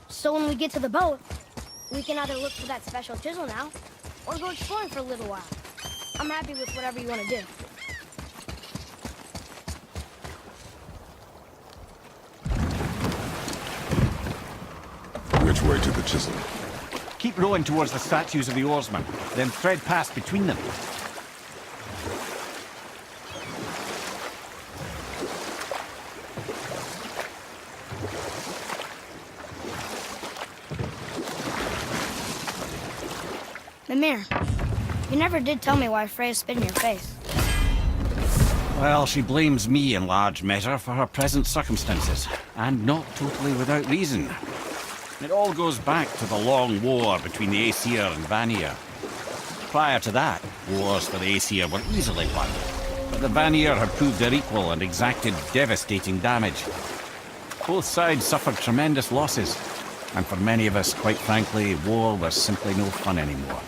So when we get to the boat, we can either look for that special chisel now, or go exploring for a little while. I'm happy with whatever you want to do. Which way to the chisel? Keep rowing towards the statues of the oarsmen, then thread past between them. Mimir, you never did tell me why Freya spit in your face. Well, she blames me in large measure for her present circumstances, and not totally without reason. It all goes back to the long war between the Aesir and Vanir. Prior to that, wars for the Aesir were easily won, but the Vanir had proved their equal and exacted devastating damage. Both sides suffered tremendous losses, and for many of us, quite frankly, war was simply no fun anymore,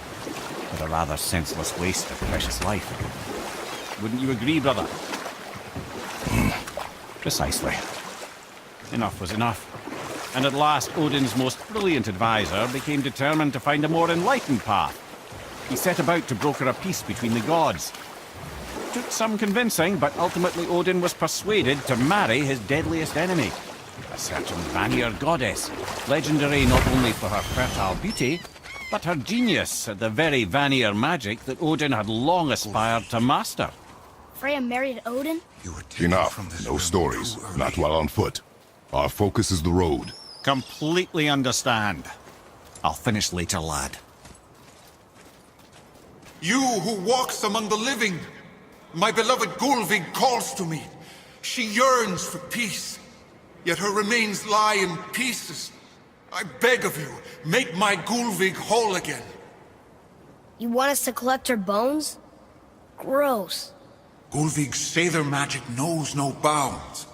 but a rather senseless waste of precious life. Wouldn't you agree, brother? Precisely. Enough was enough. And at last, Odin's most brilliant advisor became determined to find a more enlightened path. He set about to broker a peace between the gods. Took some convincing, but ultimately Odin was persuaded to marry his deadliest enemy, a certain Vanir goddess, legendary not only for her fertile beauty, but her genius at the very Vanir magic that Odin had long aspired to master. Freya married Odin? Enough. No stories. Not while on foot. Our focus is the road. Completely understand. I'll finish later, lad. You who walks among the living, my beloved Gulvig calls to me. She yearns for peace, yet her remains lie in pieces. I beg of you, make my Gulvig whole again. You want us to collect her bones? Gross. Gulvig's Seidr magic knows no bounds.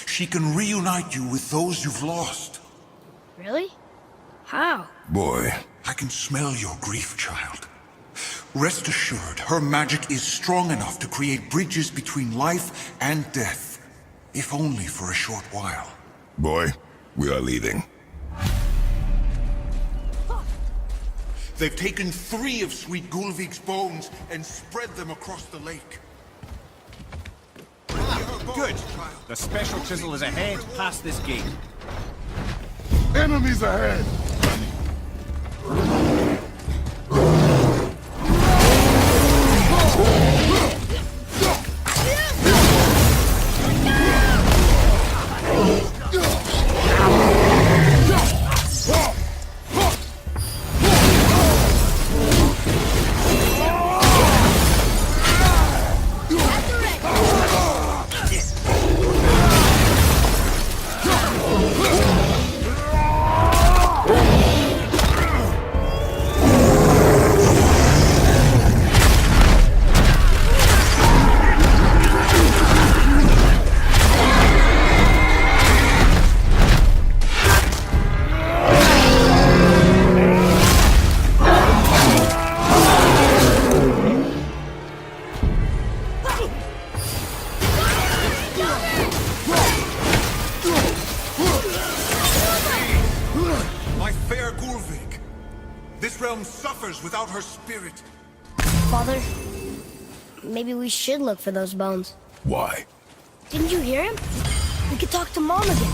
She can reunite you with those you've lost. Really? How? Boy. I can smell your grief, child. Rest assured, her magic is strong enough to create bridges between life and death, if only for a short while. Boy, we are leaving. They've taken 3 of Sweet Gulvig's bones and spread them across the lake. Good. The special chisel is ahead, past this gate. Enemies ahead! This realm suffers without her spirit. Father, maybe we should look for those bones. Why? Didn't you hear him? We could talk to Mom again.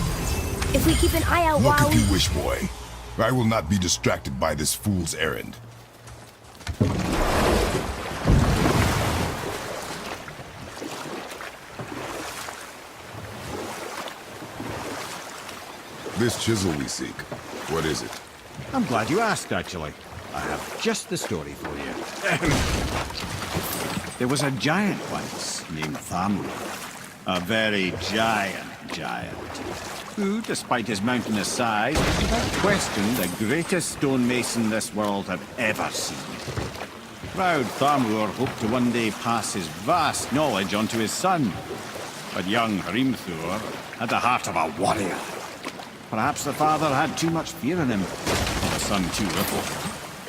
If we keep an eye out Look while if you wish, boy. I will not be distracted by this fool's errand. This chisel we seek, what is it? I'm glad you asked, actually. I have just the story for you. There was a giant once named Thor. A very giant, who, despite his mountainous size, was without question the greatest stonemason this world had ever seen. Proud Thor hoped to one day pass his vast knowledge on to his son. But young Thor had the heart of a warrior. Perhaps the father had too much fear in him, or the son too little.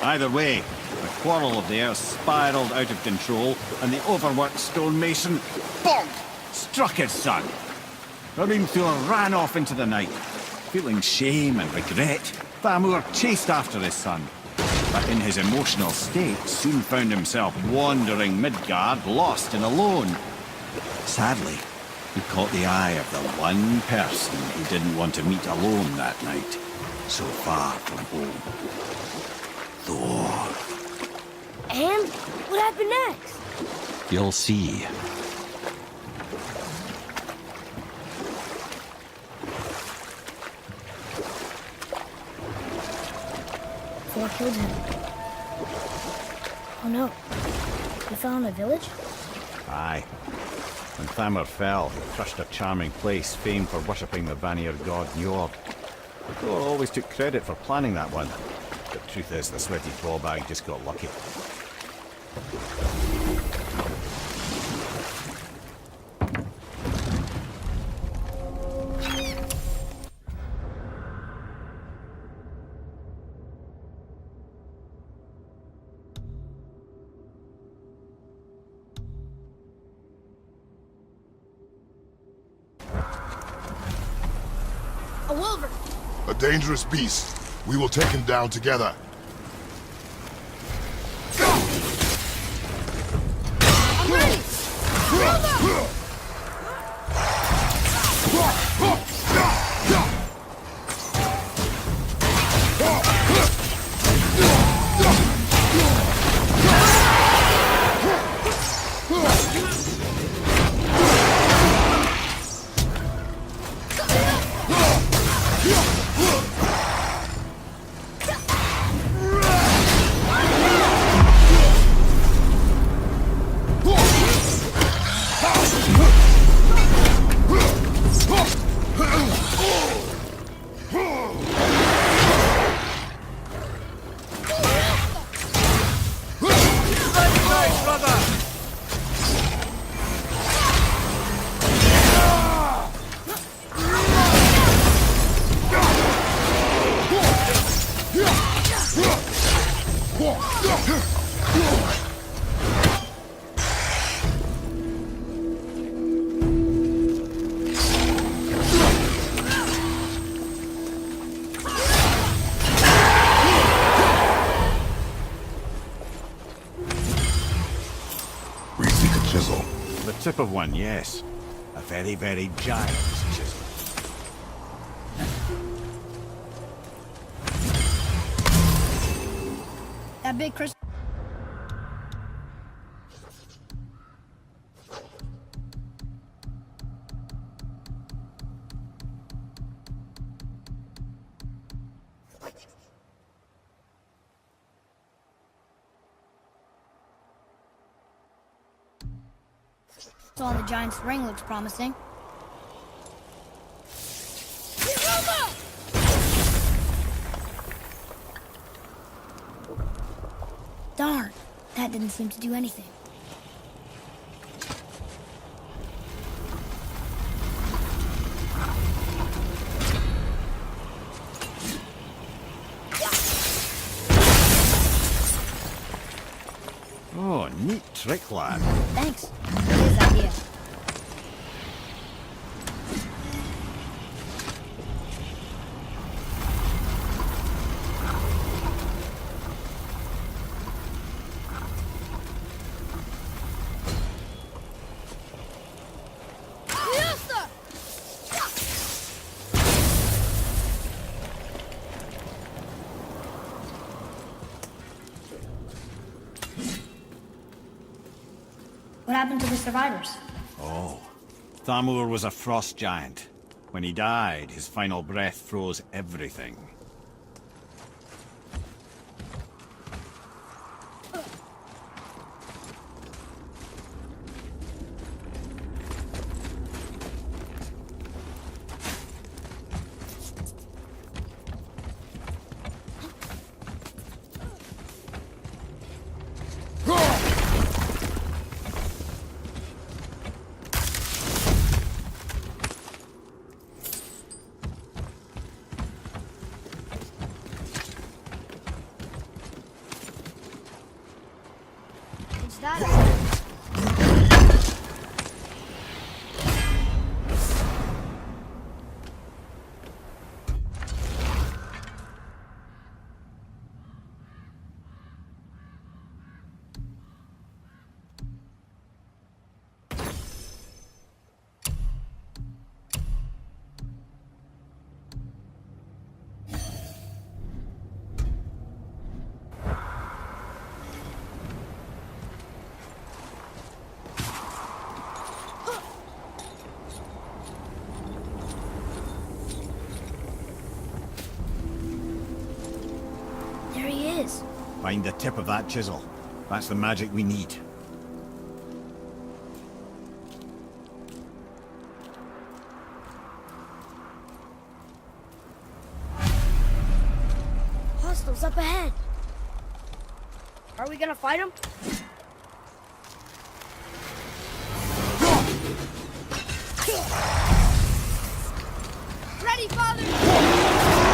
Either way, the quarrel of theirs spiraled out of control, and the overworked stonemason, bonk, struck his son. Thor ran off into the night, Feeling shame and regret, Thamur chased after his son, but in his emotional state soon found himself wandering Midgard, lost and alone. Sadly, he caught the eye of the one person he didn't want to meet alone that night, so far from home. Thor. And what happened next? You'll see. Thor killed him. Oh no. He fell in a village? Aye. When Thamur fell, he crushed a charming place famed for worshipping the Vanir god Njord. Thor always took credit for planning that one. The truth is, the sweaty clawbag just got lucky. A wolver! A dangerous beast. We will take him down together. I'm ready! We seek a chisel. The tip of one, yes. A very, very giant chisel. That big crystal. On the giant's ring looks promising. Darn, that didn't seem to do anything. Oh, neat trick, lad. Thanks. His idea. What happened to the survivors? Oh, Thamur was a frost giant. When he died, his final breath froze everything. Is that is. Find the tip of that chisel. That's the magic we need. Hostiles up ahead. Are we gonna fight them? Ready, father!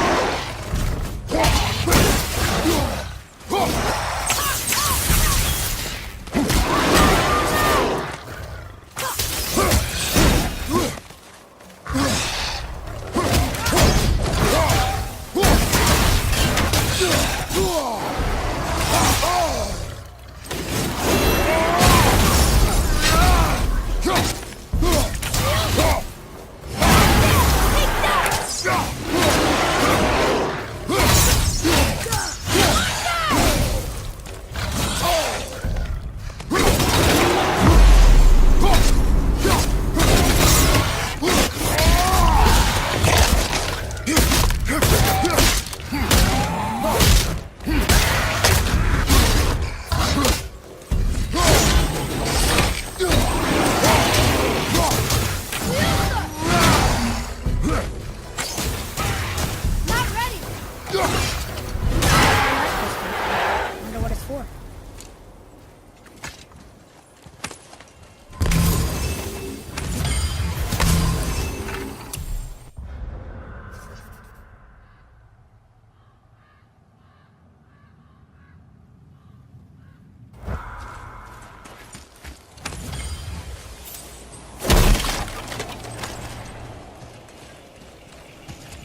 Wonder what it's for.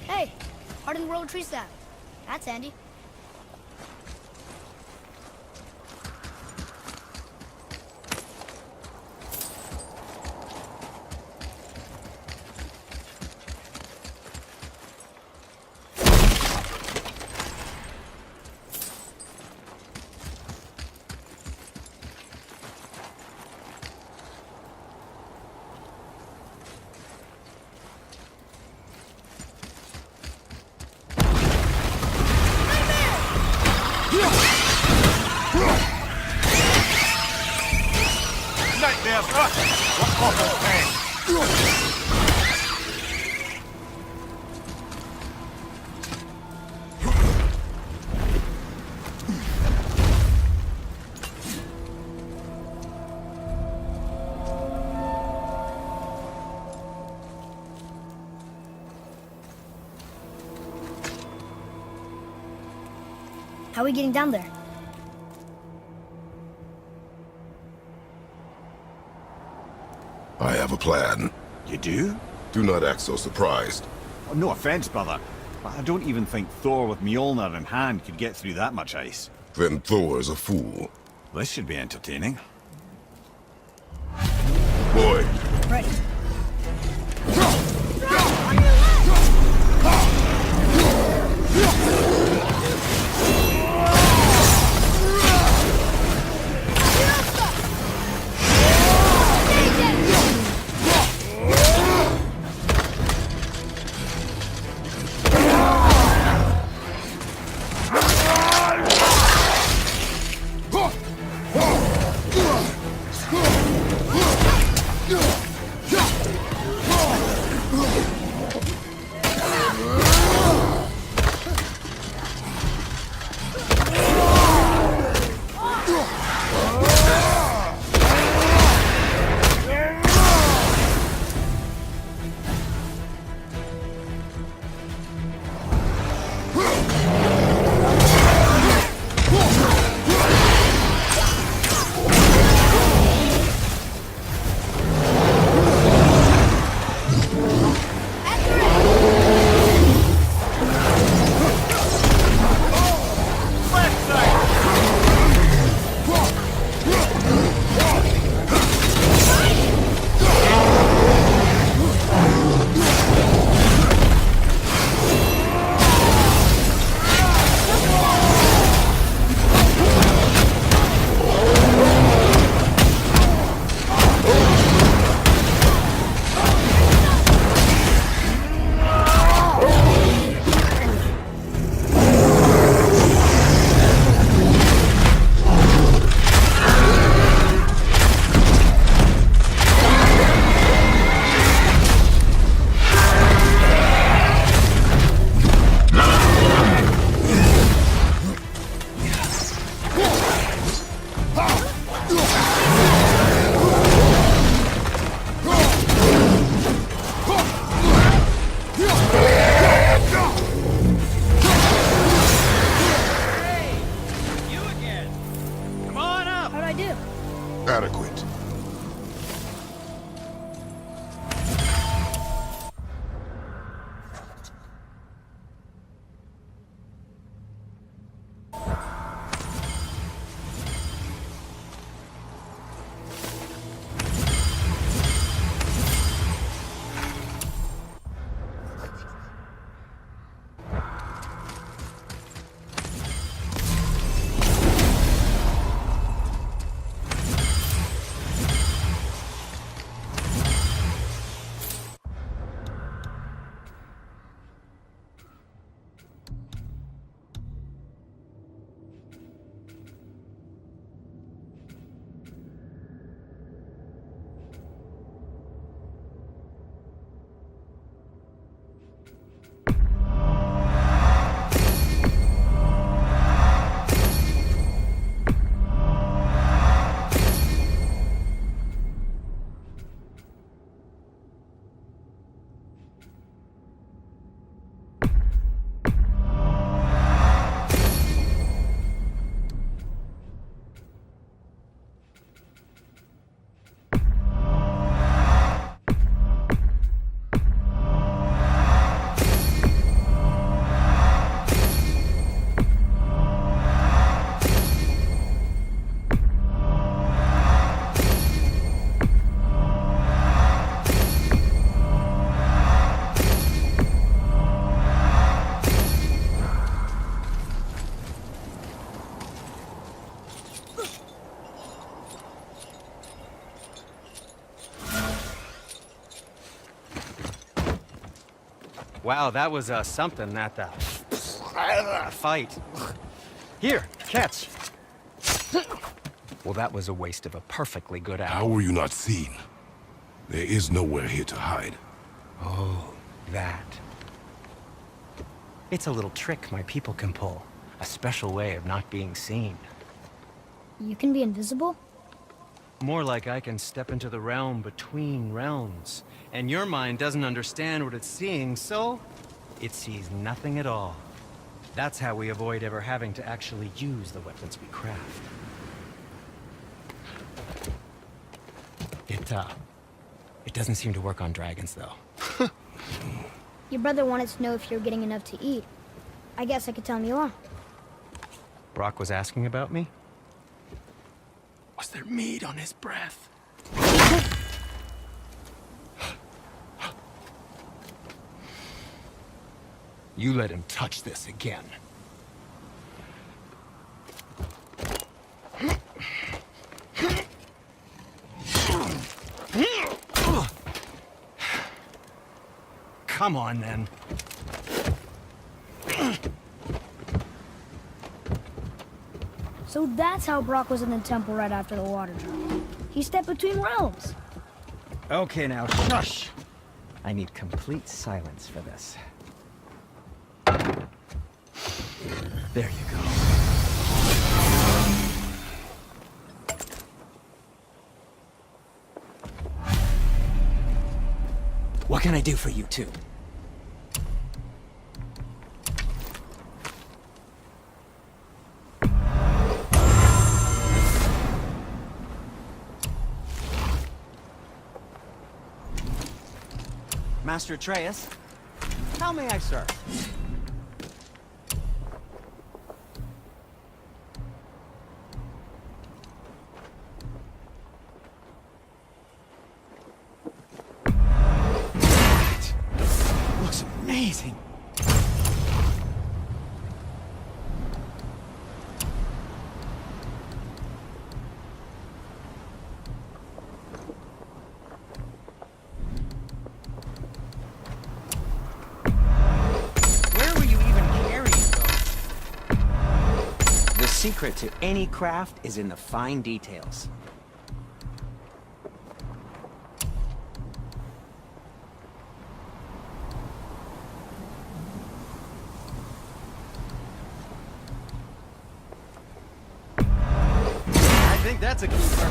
Hey, hardened roller tree staff. That's handy. Nightmare! What awful pain! How are we getting down there? I have a plan. You do? Do not act so surprised. Oh, no offense, brother, but I don't even think Thor with Mjolnir in hand could get through that much ice. Then Thor's a fool. This should be entertaining. Boy, Ready. Wow, that was something, that fight. Here, catch. Well, that was a waste of a perfectly good How hour. were you not seen? There is nowhere here to hide. Oh, that. It's a little trick my people can pull. A special way of not being seen. You can be invisible? More like I can step into the realm between realms. And your mind doesn't understand what it's seeing, so it sees nothing at all. That's how we avoid ever having to actually use the weapons we craft. It doesn't seem to work on dragons, though. Your brother wanted to know if you're getting enough to eat. I guess I could tell him you are. Brock was asking about me? Was there meat on his breath? You let him touch this again. Come on, then. So that's how Brock was in the temple right after the water drop. He stepped between realms. Okay, now, shush! I need complete silence for this. There you go. What can I do for you two? Master Atreus, how may I serve? Looks amazing. Where were you even carrying those? The secret to any craft is in the fine details. I think that's a keeper.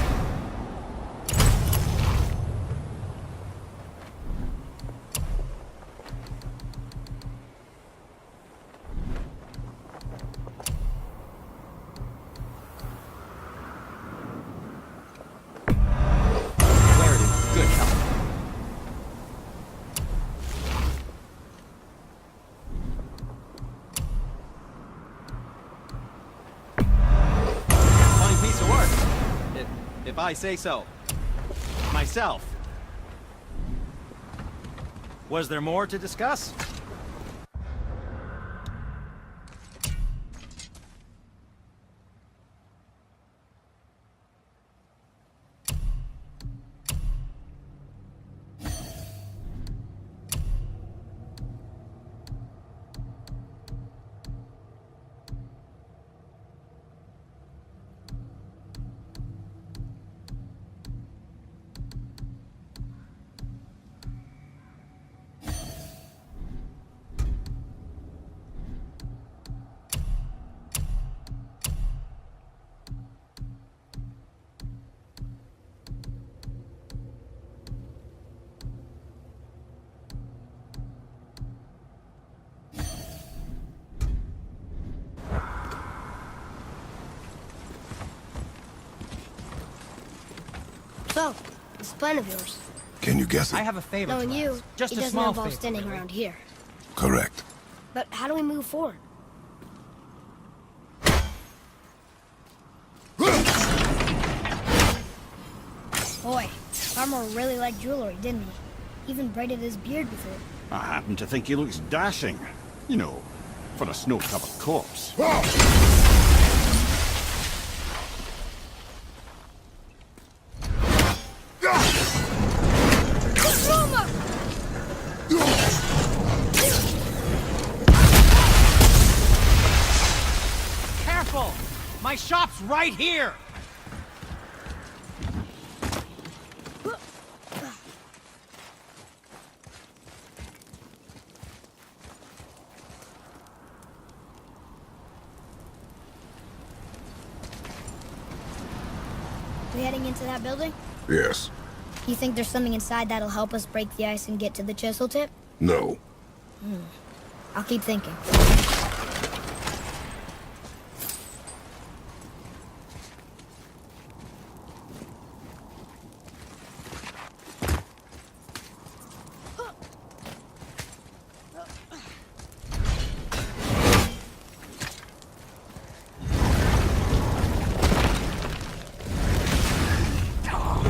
Wear it in good health. Fine piece of work, if I say so. Myself. Was there more to discuss? So, this plan of yours. Can you guess it? I have a favor. Knowing to you, ask. Just it a doesn't small involve favor. standing around here. Correct. But how do we move forward? Boy, Farmer really liked jewelry, didn't he? Even braided his beard before. I happen to think he looks dashing. You know, for a snow-covered corpse. My shop's right here! We heading into that building? Yes. You think there's something inside that'll help us break the ice and get to the chisel tip? No. I'll keep thinking.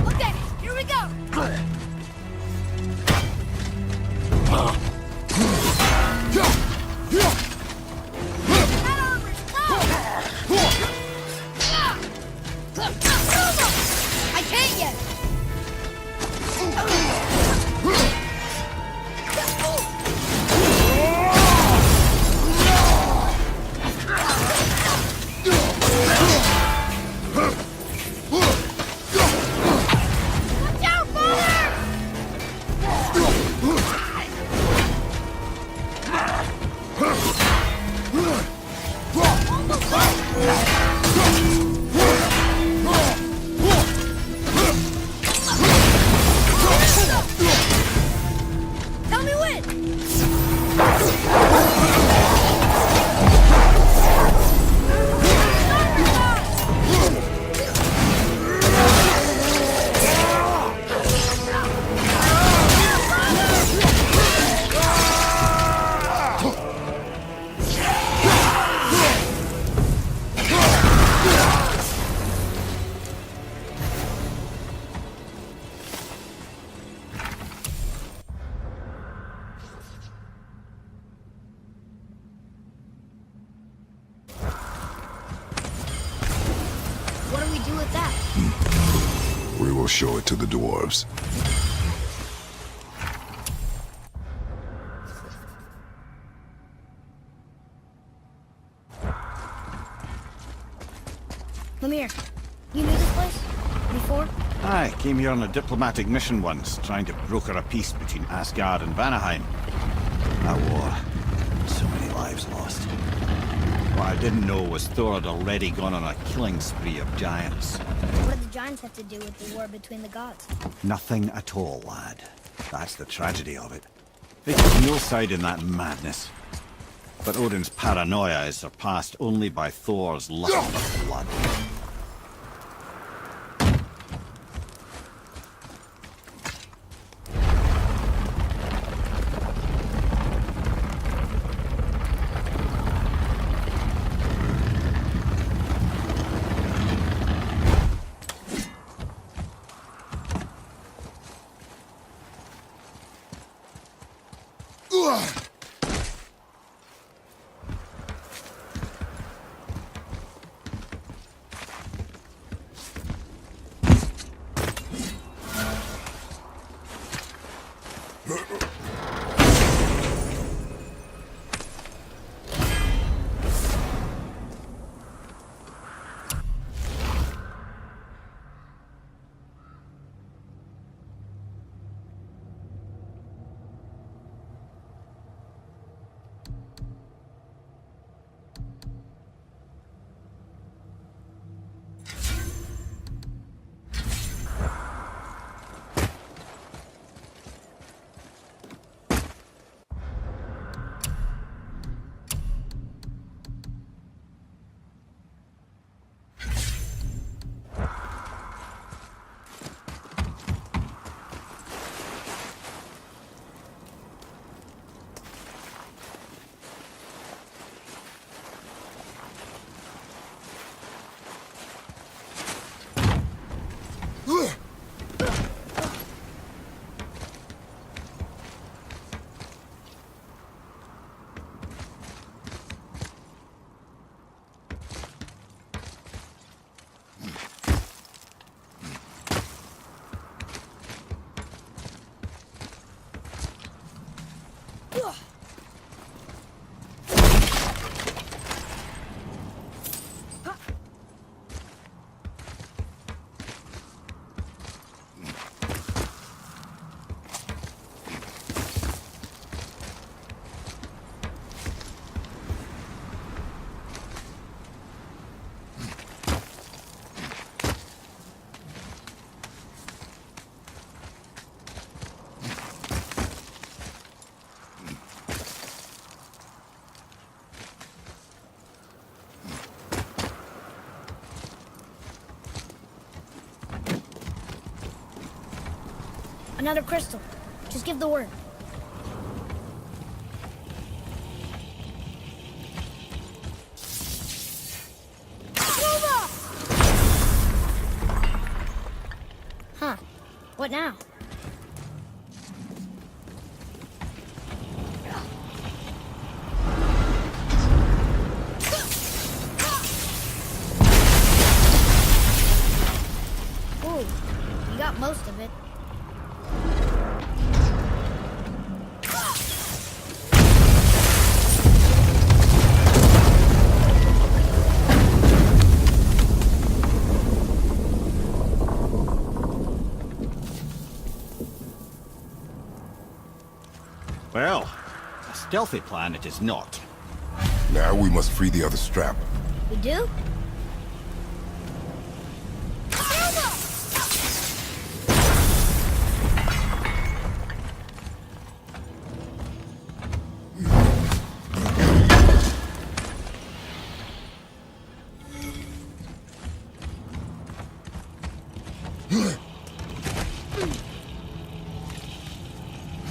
Okay, here we go! I can't yet! Watch out, father! Tell me when! What do we do with that? We will show it to the dwarves. Come here. You knew this place? Before? I came here on a diplomatic mission once, trying to broker a peace between Asgard and Vanaheim. That war. So many lives lost. What I didn't know was Thor had already gone on a killing spree of giants. What did the giants have to do with the war between the gods? Nothing at all, lad. That's the tragedy of it. They took no side in that madness. But Odin's paranoia is surpassed only by Thor's lust for blood. Another crystal. Just give the word. Huh. What now? Ooh, you got most of it. Well, a stealthy plan it is not. Now we must free the other strap. We do?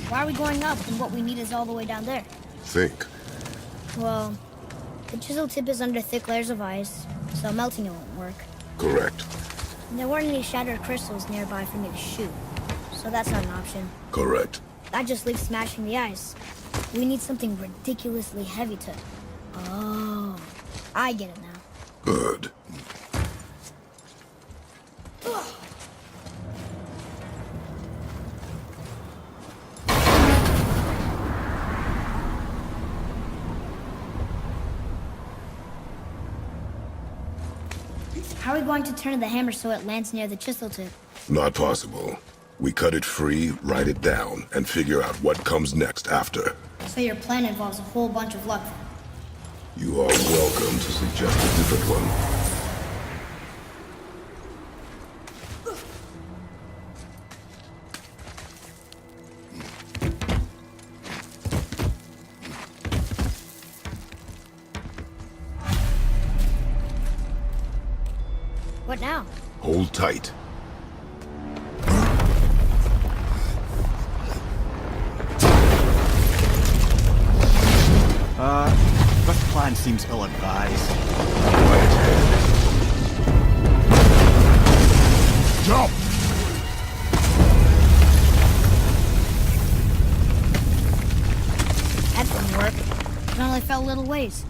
Why are we going up when what we need is all the way down there? Think. Well, the chisel tip is under thick layers of ice, so melting it won't work. Correct. And there weren't any shattered crystals nearby for me to shoot, so that's not an option. Correct. That just leaves smashing the ice. We need something ridiculously heavy to... Oh, I get it now. Good. How are we going to turn the hammer so it lands near the chisel tip? Not possible. We cut it free, write it down, and figure out what comes next after. So your plan involves a whole bunch of luck. You are welcome to suggest a different one. What now? Hold tight. This plan seems ill-advised. Jump! That didn't work. It only fell little ways.